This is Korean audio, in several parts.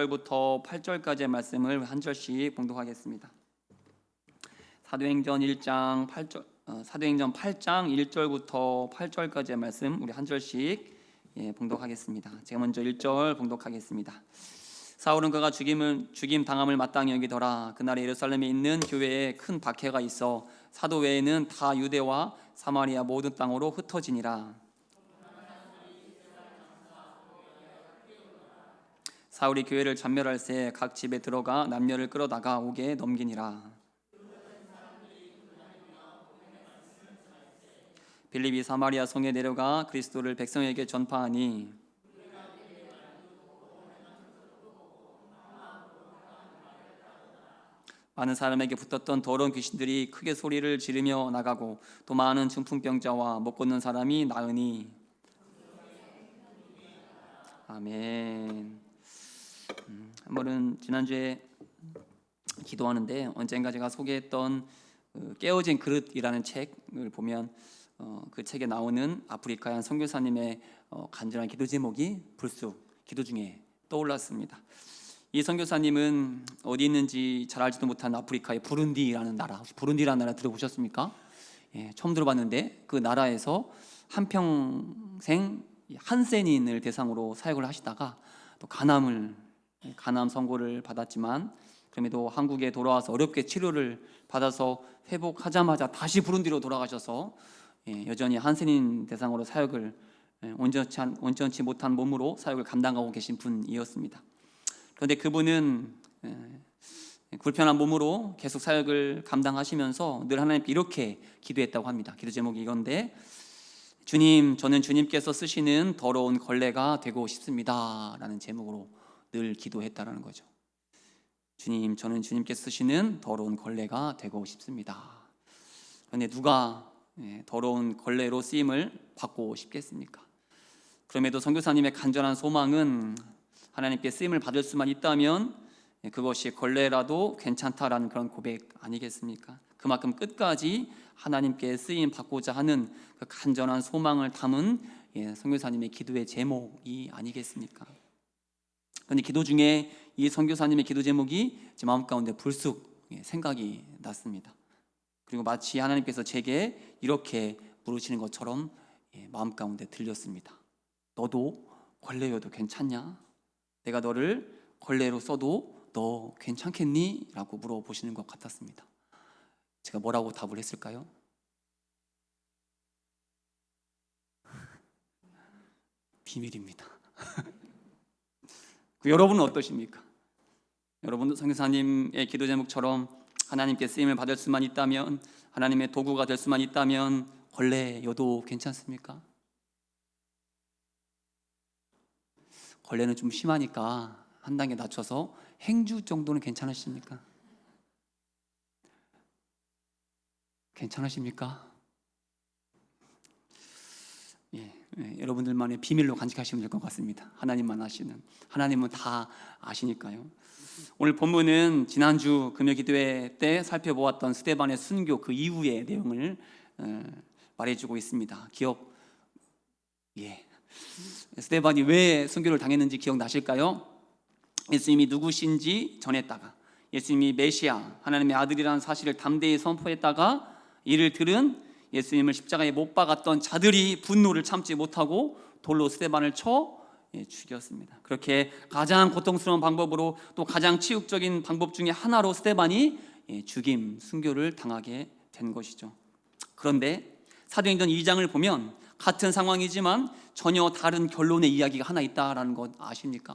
1절부터 8절까지의 말씀을 한 절씩 봉독하겠습니다. 사도행전 8장 1절부터 8절까지의 말씀 우리 한 절씩 봉독하겠습니다. 제가 먼저 1절 봉독하겠습니다. 사울은 그가 죽임 당함을 마땅히 여기더라. 그날에 예루살렘에 있는 교회에 큰 박해가 있어 사도 외에는 다 유대와 사마리아 모든 땅으로 흩어지니라. 사울이 교회를 전멸할새 각 집에 들어가 남녀를 끌어다가 옥에 넘기니라. 빌립이 사마리아 성에 내려가 그리스도를 백성에게 전파하니 많은 사람에게 붙었던 더러운 귀신들이 크게 소리를 지르며 나가고 또 많은 중풍병자와 못 걷는 사람이 나으니. 아멘. 한번은 지난주에 기도하는데 언젠가 제가 소개했던 깨어진 그릇이라는 책을 보면 그 책에 나오는 아프리카의 한 선교사님의 간절한 기도 제목이 불쑥 기도 중에 떠올랐습니다. 이 선교사님은 어디 있는지 잘 알지도 못한 아프리카의 부룬디라는 나라, 혹시 부룬디라는 나라 들어보셨습니까? 처음 들어봤는데 그 나라에서 한평생 한센인을 대상으로 사역을 하시다가 또 간암 선고를 받았지만 그럼에도 한국에 돌아와서 어렵게 치료를 받아서 회복하자마자 다시 부룬디로 돌아가셔서 여전히 한센인 대상으로 사역을 온전치 못한 몸으로 사역을 감당하고 계신 분이었습니다. 그런데 그분은 불편한 몸으로 계속 사역을 감당하시면서 늘 하나님께 이렇게 기도했다고 합니다. 기도 제목이 이건데, 주님, 저는 주님께서 쓰시는 더러운 걸레가 되고 싶습니다 라는 제목으로 늘 기도했다라는 거죠. 주님, 저는 주님께서 쓰시는 더러운 걸레가 되고 싶습니다. 그런데 누가 더러운 걸레로 쓰임을 받고 싶겠습니까? 그럼에도 선교사님의 간절한 소망은 하나님께 쓰임을 받을 수만 있다면 그것이 걸레라도 괜찮다라는 그런 고백 아니겠습니까? 그만큼 끝까지 하나님께 쓰임 받고자 하는 그 간절한 소망을 담은 선교사님의 기도의 제목이 아니겠습니까? 그런데 기도 중에 이 선교사님의 기도 제목이 제 마음 가운데 불쑥 생각이 났습니다. 그리고 마치 하나님께서 제게 이렇게 물으시는 것처럼 마음 가운데 들렸습니다. 너도 걸레여도 괜찮냐? 내가 너를 걸레로 써도 너 괜찮겠니? 라고 물어보시는 것 같았습니다. 제가 뭐라고 답을 했을까요? 비밀입니다. 여러분은 어떠십니까? 여러분도 선교사님의 기도 제목처럼 하나님께 쓰임을 받을 수만 있다면, 하나님의 도구가 될 수만 있다면 걸레여도 괜찮습니까? 걸레는 좀 심하니까 한 단계 낮춰서 행주 정도는 괜찮으십니까? 괜찮으십니까? 여러분들만의 비밀로 간직하시면 될 것 같습니다. 하나님만 아시는, 하나님은 다 아시니까요. 오늘 본문은 지난주 금요기도회 때 살펴보았던 스데반의 순교 그 이후의 내용을 말해주고 있습니다. 스데반이 왜 순교를 당했는지 기억나실까요? 예수님이 누구신지 전했다가, 예수님이 메시아 하나님의 아들이라는 사실을 담대히 선포했다가 이를 들은 예수님을 십자가에 못 박았던 자들이 분노를 참지 못하고 돌로 스데반을 쳐 죽였습니다. 그렇게 가장 고통스러운 방법으로, 또 가장 치욕적인 방법 중에 하나로 스데반이 죽임, 순교를 당하게 된 것이죠. 그런데 사도행전 2장을 보면 같은 상황이지만 전혀 다른 결론의 이야기가 하나 있다라는 것 아십니까?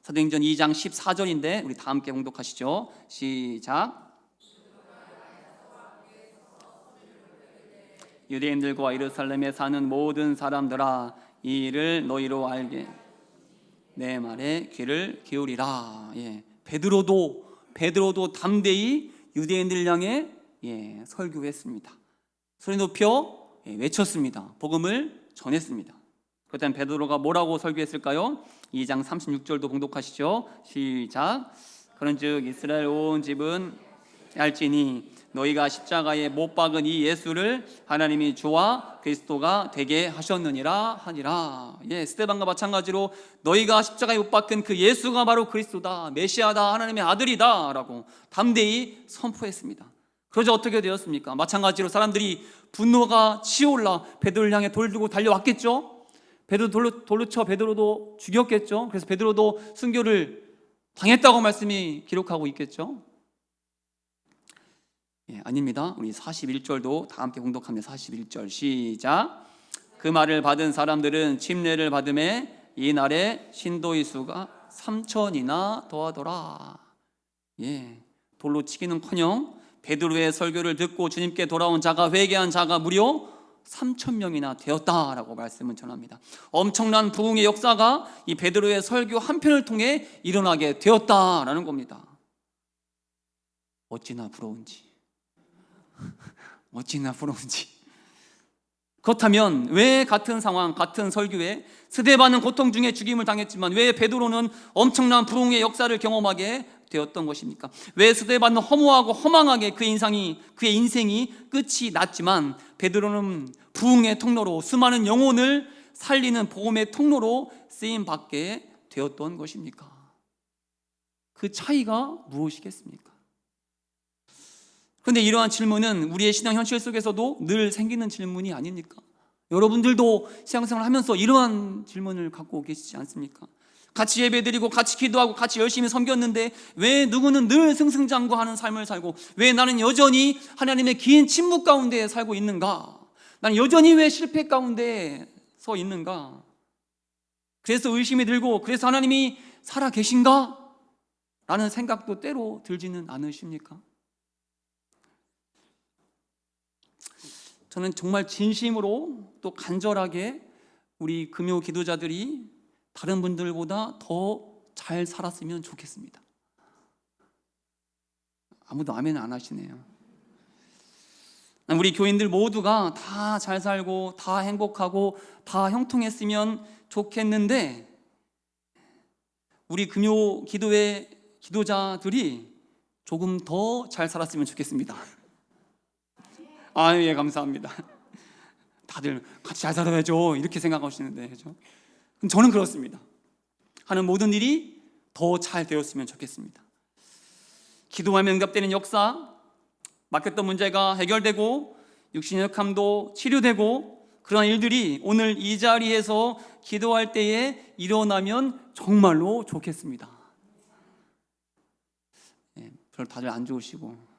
사도행전 2장 14절인데 우리 다 함께 봉독하시죠. 시작. 유대인들과 예루살렘에 사는 모든 사람들아, 이 일을 너희로 알게 내 말에 귀를 기울이라. 베드로도 담대히 유대인들 향해 설교했습니다. 소리 높여 외쳤습니다. 복음을 전했습니다. 그때 베드로가 뭐라고 설교했을까요? 2장 36절도 봉독하시죠. 시작. 그런즉 이스라엘 온 집은 알지니 너희가 십자가에 못 박은 이 예수를 하나님이 주와 그리스도가 되게 하셨느니라 하니라. 스데반과 마찬가지로 너희가 십자가에 못 박힌 그 예수가 바로 그리스도다, 메시아다, 하나님의 아들이다 라고 담대히 선포했습니다. 그러자 어떻게 되었습니까? 마찬가지로 사람들이 분노가 치올라 베드로를 향해 돌 들고 달려왔겠죠. 베드로 돌로 쳐 베드로도 죽였겠죠. 그래서 베드로도 순교를 당했다고 말씀이 기록하고 있겠죠. 아닙니다. 우리 41절도 다 함께 공독합니다. 41절 시작. 그 말을 받은 사람들은 침례를 받음에 이날에 신도의 수가 3,000이나 더하더라. 돌로 치기는커녕 베드로의 설교를 듣고 주님께 돌아온 자가, 회개한 자가 무려 3,000명이나 되었다라고 말씀을 전합니다. 엄청난 부흥의 역사가 이 베드로의 설교 한 편을 통해 일어나게 되었다라는 겁니다. 어찌나 부러운지. 어찌나 부러운지. 그렇다면 왜 같은 상황, 같은 설교에 스데반은 고통 중에 죽임을 당했지만 왜 베드로는 엄청난 부흥의 역사를 경험하게 되었던 것입니까? 왜 스데반은 허무하고 허망하게 그의 인생이 끝이 났지만 베드로는 부흥의 통로로, 수많은 영혼을 살리는 복음의 통로로 쓰임받게 되었던 것입니까? 그 차이가 무엇이겠습니까? 그런데 이러한 질문은 우리의 신앙 현실 속에서도 늘 생기는 질문이 아닙니까? 여러분들도 신앙생활을 하면서 이러한 질문을 갖고 계시지 않습니까? 같이 예배드리고 같이 기도하고 같이 열심히 섬겼는데 왜 누구는 늘 승승장구하는 삶을 살고 왜 나는 여전히 하나님의 긴 침묵 가운데 살고 있는가? 나는 여전히 왜 실패 가운데 서 있는가? 그래서 의심이 들고 그래서 하나님이 살아 계신가? 라는 생각도 때로 들지는 않으십니까? 저는 정말 진심으로 또 간절하게 우리 금요 기도자들이 다른 분들보다 더 잘 살았으면 좋겠습니다. 아무도 아멘 안 하시네요. 우리 교인들 모두가 다 잘 살고 다 행복하고 다 형통했으면 좋겠는데 우리 금요 기도회 기도자들이 조금 더 잘 살았으면 좋겠습니다. 예, 감사합니다. 다들 같이 잘 살아야죠 이렇게 생각하시는데 그렇죠? 저는 그렇습니다. 하는 모든 일이 더 잘 되었으면 좋겠습니다. 기도하면 응답되는 역사, 막혔던 문제가 해결되고 육신의 약함도 치료되고 그런 일들이 오늘 이 자리에서 기도할 때에 일어나면 정말로 좋겠습니다. 별 다들 안 좋으시고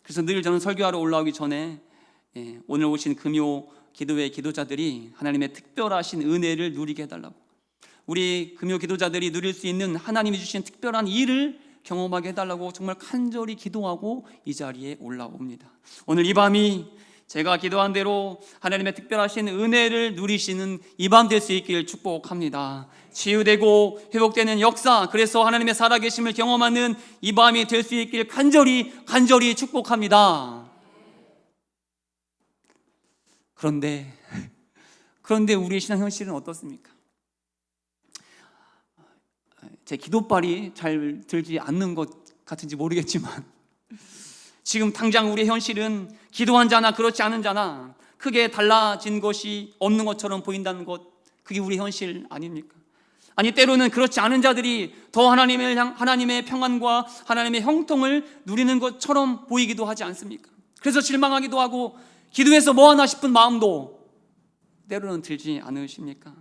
그래서 늘 저는 설교하러 올라오기 전에 오늘 오신 금요 기도회 기도자들이 하나님의 특별하신 은혜를 누리게 해달라고, 우리 금요 기도자들이 누릴 수 있는 하나님이 주신 특별한 일을 경험하게 해달라고 정말 간절히 기도하고 이 자리에 올라옵니다. 오늘 이 밤이 제가 기도한 대로 하나님의 특별하신 은혜를 누리시는 이 밤 될 수 있길 축복합니다. 치유되고 회복되는 역사, 그래서 하나님의 살아계심을 경험하는 이 밤이 될 수 있길 간절히 축복합니다. 그런데 우리의 신앙 현실은 어떻습니까? 제 기도발이 잘 들지 않는 것 같은지 모르겠지만 지금 당장 우리의 현실은 기도한 자나 그렇지 않은 자나 크게 달라진 것이 없는 것처럼 보인다는 것, 그게 우리 현실 아닙니까? 아니 때로는 그렇지 않은 자들이 더 하나님의 평안과 하나님의 형통을 누리는 것처럼 보이기도 하지 않습니까? 그래서 실망하기도 하고 기도해서 뭐하나 싶은 마음도 때로는 들지 않으십니까?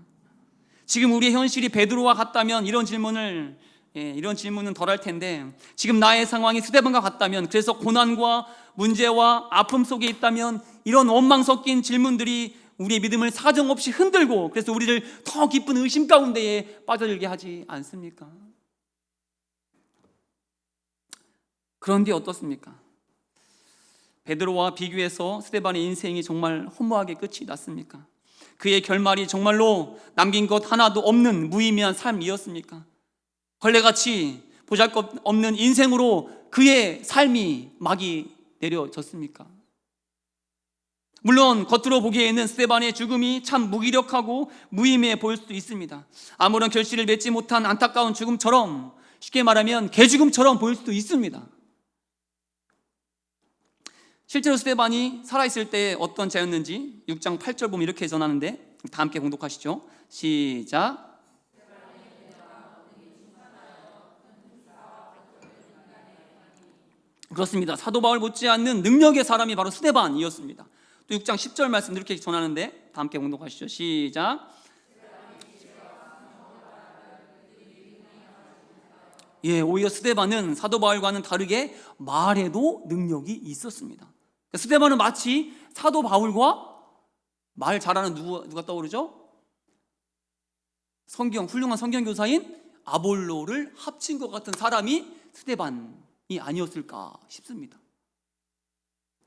지금 우리의 현실이 베드로와 같다면 이런 질문은 덜할 텐데, 지금 나의 상황이 스데반과 같다면, 그래서 고난과 문제와 아픔 속에 있다면 이런 원망 섞인 질문들이 우리의 믿음을 사정없이 흔들고 그래서 우리를 더 깊은 의심 가운데에 빠져들게 하지 않습니까? 그런데 어떻습니까? 베드로와 비교해서 스데반의 인생이 정말 허무하게 끝이 났습니까? 그의 결말이 정말로 남긴 것 하나도 없는 무의미한 삶이었습니까? 걸레같이 보잘것없는 인생으로 그의 삶이 막이 내려졌습니까? 물론 겉으로 보기에는 스데반의 죽음이 참 무기력하고 무의미해 보일 수도 있습니다. 아무런 결실을 맺지 못한 안타까운 죽음처럼, 쉽게 말하면 개죽음처럼 보일 수도 있습니다. 실제로 스데반이 살아있을 때 어떤 자였는지 6장 8절 보면 이렇게 전하는데, 다 함께 봉독하시죠. 시작. 그렇습니다. 사도 바울 못지않는 능력의 사람이 바로 스데반이었습니다. 또 6장 10절 말씀 이렇게 전하는데, 다 함께 봉독하시죠. 시작. 오히려 스데반은 사도 바울과는 다르게 말에도 능력이 있었습니다. 스데반은 마치 사도 바울과 말 잘하는 누가 떠오르죠? 훌륭한 성경 교사인 아볼로를 합친 것 같은 사람이 스데반이 아니었을까 싶습니다.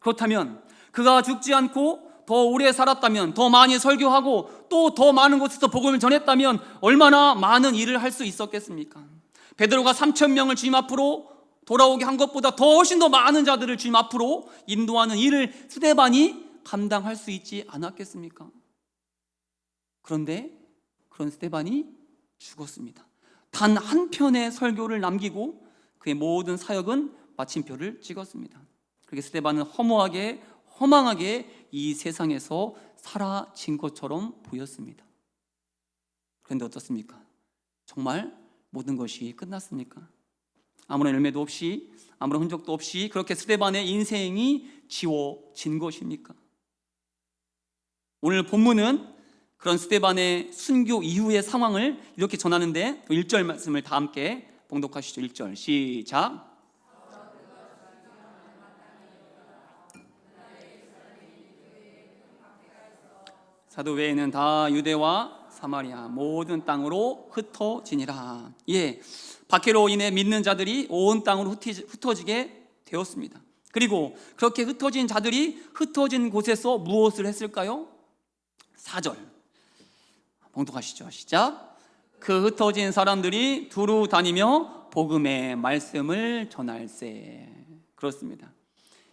그렇다면 그가 죽지 않고 더 오래 살았다면, 더 많이 설교하고 또 더 많은 곳에서 복음을 전했다면 얼마나 많은 일을 할 수 있었겠습니까? 베드로가 3,000명을 주님 앞으로 돌아오게 한 것보다 더 훨씬 더 많은 자들을 주님 앞으로 인도하는 일을 스데반이 감당할 수 있지 않았겠습니까? 그런데 그런 스데반이 죽었습니다. 단 한 편의 설교를 남기고 그의 모든 사역은 마침표를 찍었습니다. 그렇게 스데반은 허망하게 이 세상에서 사라진 것처럼 보였습니다. 그런데 어떻습니까? 정말 모든 것이 끝났습니까? 아무런 열매도 없이, 아무런 흔적도 없이 그렇게 스데반의 인생이 지워진 것입니까? 오늘 본문은 그런 스데반의 순교 이후의 상황을 이렇게 전하는데, 1절 말씀을 다 함께 봉독하시죠. 1절 시작. 사도 외에는 다 유대와 사마리아 모든 땅으로 흩어지니라. 박해로 인해 믿는 자들이 온 땅으로 흩어지게 되었습니다. 그리고 그렇게 흩어진 자들이 흩어진 곳에서 무엇을 했을까요? 4절 봉독하시죠. 시작. 그 흩어진 사람들이 두루 다니며 복음의 말씀을 전할세. 그렇습니다.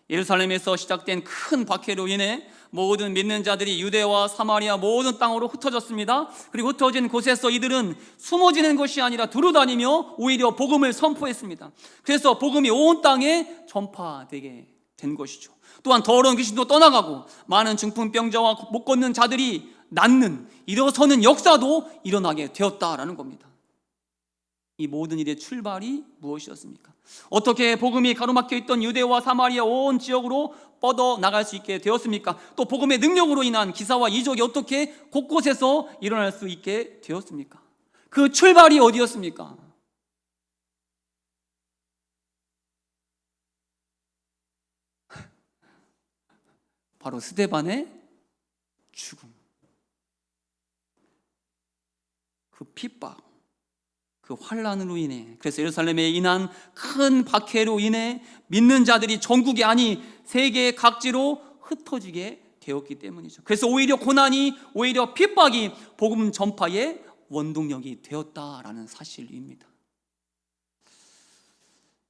예루살렘에서 시작된 큰 박해로 인해 모든 믿는 자들이 유대와 사마리아 모든 땅으로 흩어졌습니다. 그리고 흩어진 곳에서 이들은 숨어지는 것이 아니라 두루 다니며 오히려 복음을 선포했습니다. 그래서 복음이 온 땅에 전파되게 된 것이죠. 또한 더러운 귀신도 떠나가고 많은 중풍병자와 못 걷는 자들이 낫는, 일어서는 역사도 일어나게 되었다라는 겁니다. 이 모든 일의 출발이 무엇이었습니까? 어떻게 복음이 가로막혀 있던 유대와 사마리아 온 지역으로 뻗어 나갈 수 있게 되었습니까? 또 복음의 능력으로 인한 기사와 이적이 어떻게 곳곳에서 일어날 수 있게 되었습니까? 그 출발이 어디였습니까? 바로 스데반의 죽음, 그 핍박, 그 환란으로 인해, 그래서 예루살렘에 인한 큰 박해로 인해 믿는 자들이 전국이 아니 세계 각지로 흩어지게 되었기 때문이죠. 그래서 오히려 고난이, 오히려 핍박이 복음 전파의 원동력이 되었다라는 사실입니다.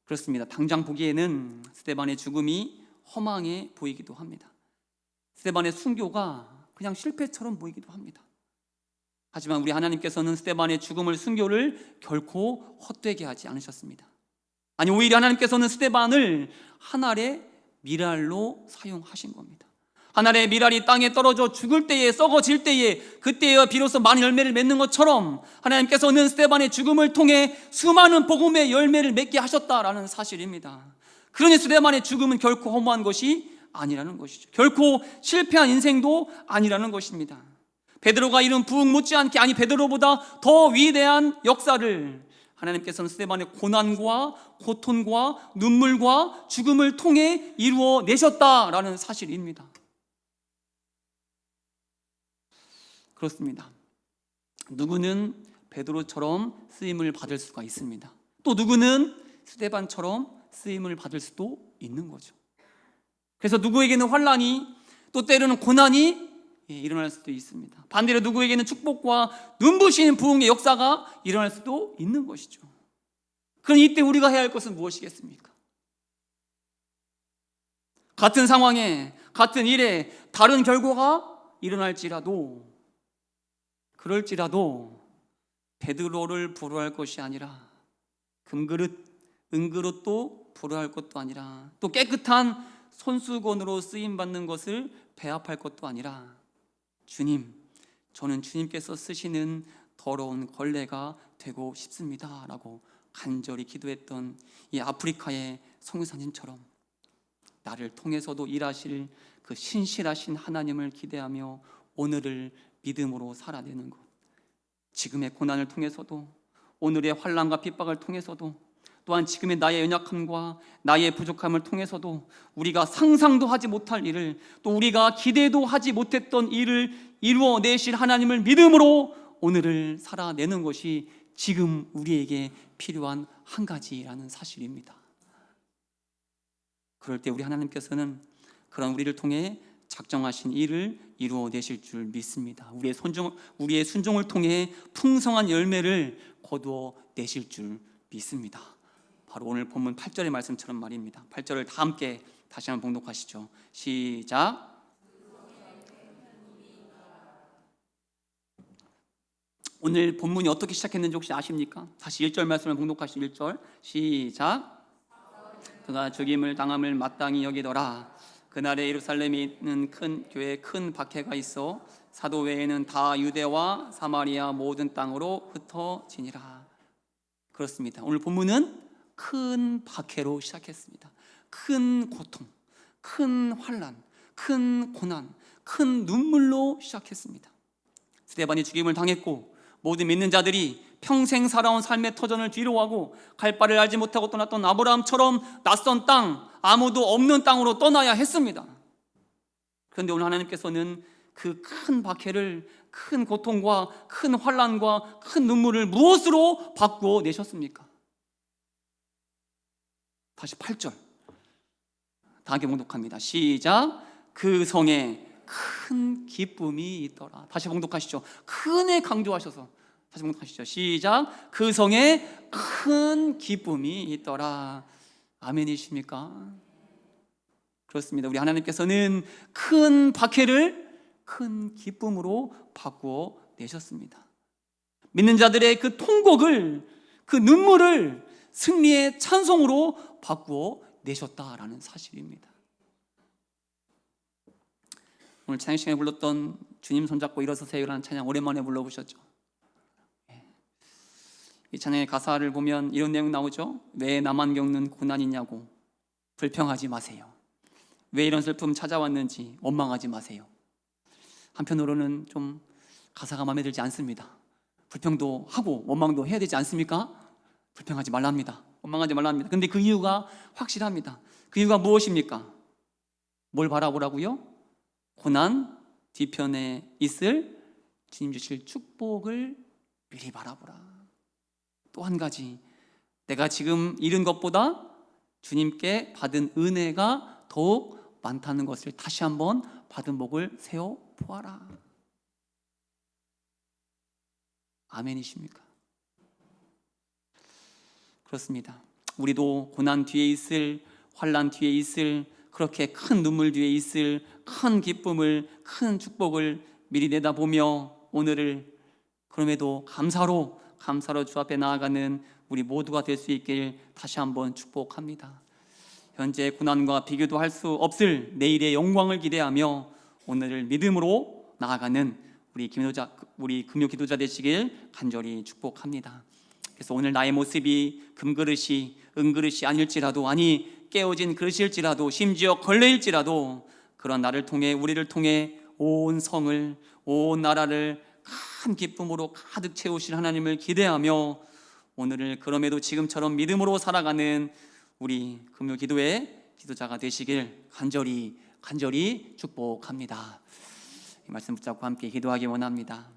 그렇습니다. 당장 보기에는 스데반의 죽음이 허망해 보이기도 합니다. 스데반의 순교가 그냥 실패처럼 보이기도 합니다. 하지만 우리 하나님께서는 스데반의 죽음을, 순교를 결코 헛되게 하지 않으셨습니다. 아니, 오히려 하나님께서는 스데반을 하늘의 미랄로 사용하신 겁니다. 하늘의 미랄이 땅에 떨어져 죽을 때에, 썩어질 때에, 그때에 비로소 많은 열매를 맺는 것처럼 하나님께서는 스데반의 죽음을 통해 수많은 복음의 열매를 맺게 하셨다라는 사실입니다. 그러니 스데반의 죽음은 결코 허무한 것이 아니라는 것이죠. 결코 실패한 인생도 아니라는 것입니다. 베드로가 이룬 부흥 못지않게, 아니 베드로보다 더 위대한 역사를 하나님께서는 스데반의 고난과 고통과 눈물과 죽음을 통해 이루어 내셨다라는 사실입니다. 그렇습니다. 누구는 베드로처럼 쓰임을 받을 수가 있습니다. 또 누구는 스데반처럼 쓰임을 받을 수도 있는 거죠. 그래서 누구에게는 환란이, 또 때로는 고난이 일어날 수도 있습니다. 반대로 누구에게는 축복과 눈부신 부흥의 역사가 일어날 수도 있는 것이죠. 그럼 이때 우리가 해야 할 것은 무엇이겠습니까? 같은 상황에, 같은 일에 다른 결과가 일어날지라도, 그럴지라도 베드로를 부러워할 것이 아니라, 금그릇, 은그릇도 부러워할 것도 아니라, 또 깨끗한 손수건으로 쓰임 받는 것을 배합할 것도 아니라 주님, 저는 주님께서 쓰시는 더러운 걸레가 되고 싶습니다 라고 간절히 기도했던 이 아프리카의 선교사님처럼 나를 통해서도 일하실 그 신실하신 하나님을 기대하며 오늘을 믿음으로 살아내는 것, 지금의 고난을 통해서도, 오늘의 환난과 핍박을 통해서도, 또한 지금의 나의 연약함과 나의 부족함을 통해서도 우리가 상상도 하지 못할 일을, 또 우리가 기대도 하지 못했던 일을 이루어내실 하나님을 믿음으로 오늘을 살아내는 것이 지금 우리에게 필요한 한 가지라는 사실입니다. 그럴 때 우리 하나님께서는 그런 우리를 통해 작정하신 일을 이루어내실 줄 믿습니다. 우리의 순종을 통해 풍성한 열매를 거두어 내실 줄 믿습니다. 바로 오늘 본문 8절의 말씀처럼 말입니다. 8절을 다 함께 다시 한번 봉독하시죠. 시작. 오늘 본문이 어떻게 시작했는지 혹시 아십니까? 다시 1절 말씀을 봉독하시죠. 1절 시작. 그가 죽임을 당함을 마땅히 여기더라. 그날에 예루살렘에 있는 큰 교회에 큰 박해가 있어 사도 외에는 다 유대와 사마리아 모든 땅으로 흩어지니라. 그렇습니다. 오늘 본문은 큰 박해로 시작했습니다. 큰 고통, 큰 환난, 큰 고난, 큰 눈물로 시작했습니다. 스데반이 죽임을 당했고 모든 믿는 자들이 평생 살아온 삶의 터전을 뒤로하고 갈 바를 알지 못하고 떠났던 아브라함처럼 낯선 땅, 아무도 없는 땅으로 떠나야 했습니다. 그런데 오늘 하나님께서는 그 큰 박해를, 큰 고통과 큰 환난과 큰 눈물을 무엇으로 바꾸어 내셨습니까? 다시 8절 다 함께 봉독합니다. 시작. 그 성에 큰 기쁨이 있더라. 다시 봉독하시죠. 큰에 강조하셔서 다시 봉독하시죠. 시작. 그 성에 큰 기쁨이 있더라. 아멘이십니까? 그렇습니다. 우리 하나님께서는 큰 박해를 큰 기쁨으로 바꾸어 내셨습니다. 믿는 자들의 그 통곡을, 그 눈물을 승리의 찬송으로 바꾸어 내셨다라는 사실입니다. 오늘 찬양 시간에 불렀던 주님 손잡고 일어서세요라는 찬양 오랜만에 불러보셨죠? 이 찬양의 가사를 보면 이런 내용 나오죠. 왜 나만 겪는 고난이냐고 불평하지 마세요. 왜 이런 슬픔 찾아왔는지 원망하지 마세요. 한편으로는 좀 가사가 마음에 들지 않습니다. 불평도 하고 원망도 해야 되지 않습니까? 불평하지 말랍니다. 원망하지 말랍니다. 근데 그 이유가 확실합니다. 그 이유가 무엇입니까? 뭘 바라보라고요? 고난 뒤편에 있을 주님 주실 축복을 미리 바라보라. 또 한 가지, 내가 지금 잃은 것보다 주님께 받은 은혜가 더욱 많다는 것을 다시 한번 받은 복을 세워 보아라. 아멘이십니까? 그렇습니다. 우리도 고난 뒤에 있을, 환난 뒤에 있을, 그렇게 큰 눈물 뒤에 있을 큰 기쁨을, 큰 축복을 미리 내다보며 오늘을 그럼에도 감사로 주 앞에 나아가는 우리 모두가 될 수 있길 다시 한번 축복합니다. 현재 고난과 비교도 할 수 없을 내일의 영광을 기대하며 오늘을 믿음으로 나아가는 우리 금요 기도자 되시길 간절히 축복합니다. 그래서 오늘 나의 모습이 금그릇이 은그릇이 아닐지라도, 아니 깨어진 그릇일지라도, 심지어 걸레일지라도 그런 나를 통해, 우리를 통해 온 성을, 온 나라를 큰 기쁨으로 가득 채우실 하나님을 기대하며 오늘을 그럼에도 지금처럼 믿음으로 살아가는 우리 금요 기도의 기도자가 되시길 간절히 축복합니다. 이 말씀 붙잡고 함께 기도하기 원합니다.